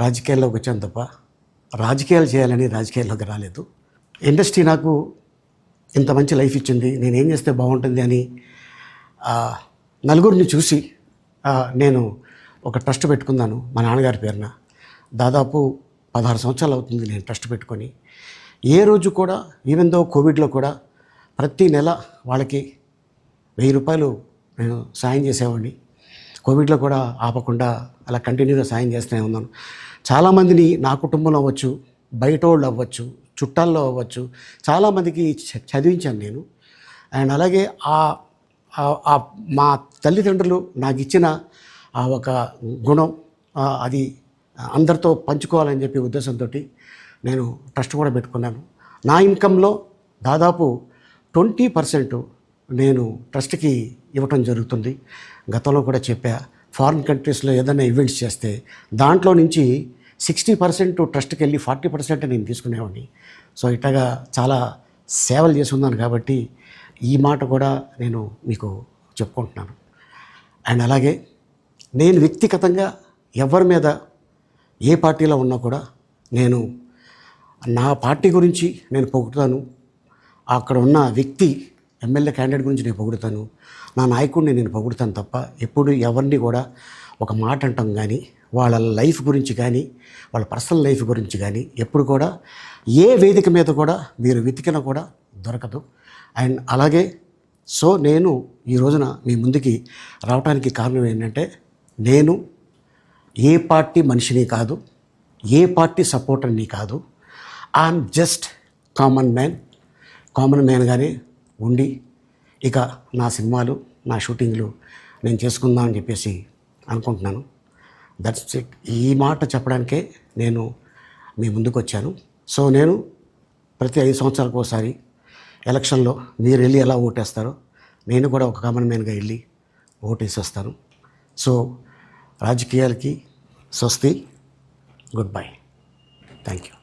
రాజకీయాల్లోకి వచ్చాను తప్ప రాజకీయాలు చేయాలని రాజకీయాల్లోకి రాలేదు. ఇండస్ట్రీ నాకు ఇంత మంచి లైఫ్ ఇచ్చింది, నేనేం చేస్తే బాగుంటుంది అని నలుగురిని చూసి నేను ఒక ట్రస్ట్ పెట్టుకున్నాను మా నాన్నగారి పేరున. దాదాపు 16 సంవత్సరాలు అవుతుంది నేను ట్రస్ట్ పెట్టుకొని. ఏ రోజు కూడా ఈవెన్ దో కోవిడ్లో కూడా ప్రతి నెల వాళ్ళకి 1000 రూపాయలు నేను సాయం చేసేవాడిని. కోవిడ్లో కూడా ఆపకుండా అలా కంటిన్యూగా సాయం చేస్తూనే ఉన్నాను. చాలామందిని నా కుటుంబంలో అవ్వచ్చు, బయట వాళ్ళు అవ్వచ్చు, చుట్టాల్లో అవ్వచ్చు, చాలామందికి చదివించాను నేను. అండ్ అలాగే మా తల్లిదండ్రులు నాకు ఇచ్చిన ఆ ఒక గుణం అది అందరితో పంచుకోవాలని చెప్పి ఉద్దేశంతో నేను ట్రస్ట్ కూడా పెట్టుకున్నాను. నా ఇన్కంలో దాదాపు 20% నేను ట్రస్ట్కి ఇవ్వటం జరుగుతుంది. గతంలో కూడా చెప్పా, ఫారిన్ కంట్రీస్లో ఏదైనా ఈవెంట్స్ చేస్తే దాంట్లో నుంచి 60% ట్రస్ట్కి వెళ్ళి 40% నేను తీసుకునేవాడిని. సో ఇట్లాగా చాలా సేవలు చేసి ఉన్నాను కాబట్టి ఈ మాట కూడా నేను మీకు చెప్పుకుంటున్నాను. అండ్ అలాగే నేను వ్యక్తిగతంగా ఎవరి మీద ఏ పార్టీలో ఉన్నా కూడా నేను నా పార్టీ గురించి నేను పొగుడుతాను, అక్కడ ఉన్న వ్యక్తి ఎమ్మెల్యే క్యాండిడేట్ గురించి నేను పొగుడుతాను, నా నాయకుడిని నేను పొగుడుతాను తప్ప ఎప్పుడు ఎవరిని కూడా ఒక మాట అంటాం కానీ వాళ్ళ లైఫ్ గురించి కానీ వాళ్ళ పర్సనల్ లైఫ్ గురించి కానీ ఎప్పుడు కూడా ఏ వేదిక మీద కూడా మీరు వెతికినా కూడా దొరకదు. అండ్ అలాగే సో నేను ఈ రోజున మీ ముందుకి రావడానికి కారణం ఏంటంటే, నేను ఏ పార్టీ మనిషిని కాదు, ఏ పార్టీ సపోర్టర్ని కాదు, ఐఎమ్ జస్ట్ కామన్ మ్యాన్గానే ఉండి ఇక నా సినిమాలు నా షూటింగ్లు నేను చేసుకుందామని చెప్పేసి అనుకుంటున్నాను. That's it. ఈ మాట చెప్పడానికే నేను మీ ముందుకు వచ్చాను. సో నేను ప్రతి 5 సంవత్సరాలకు ఒకసారి ఎలక్షన్లో మీరు వెళ్ళి ఎలా ఓటేస్తారో నేను కూడా ఒక కామన్ మ్యాన్గా వెళ్ళి ఓటేసి వస్తాను. సో రాజకీయాలకి స్వస్తి, గుడ్ బై, థ్యాంక్ యూ.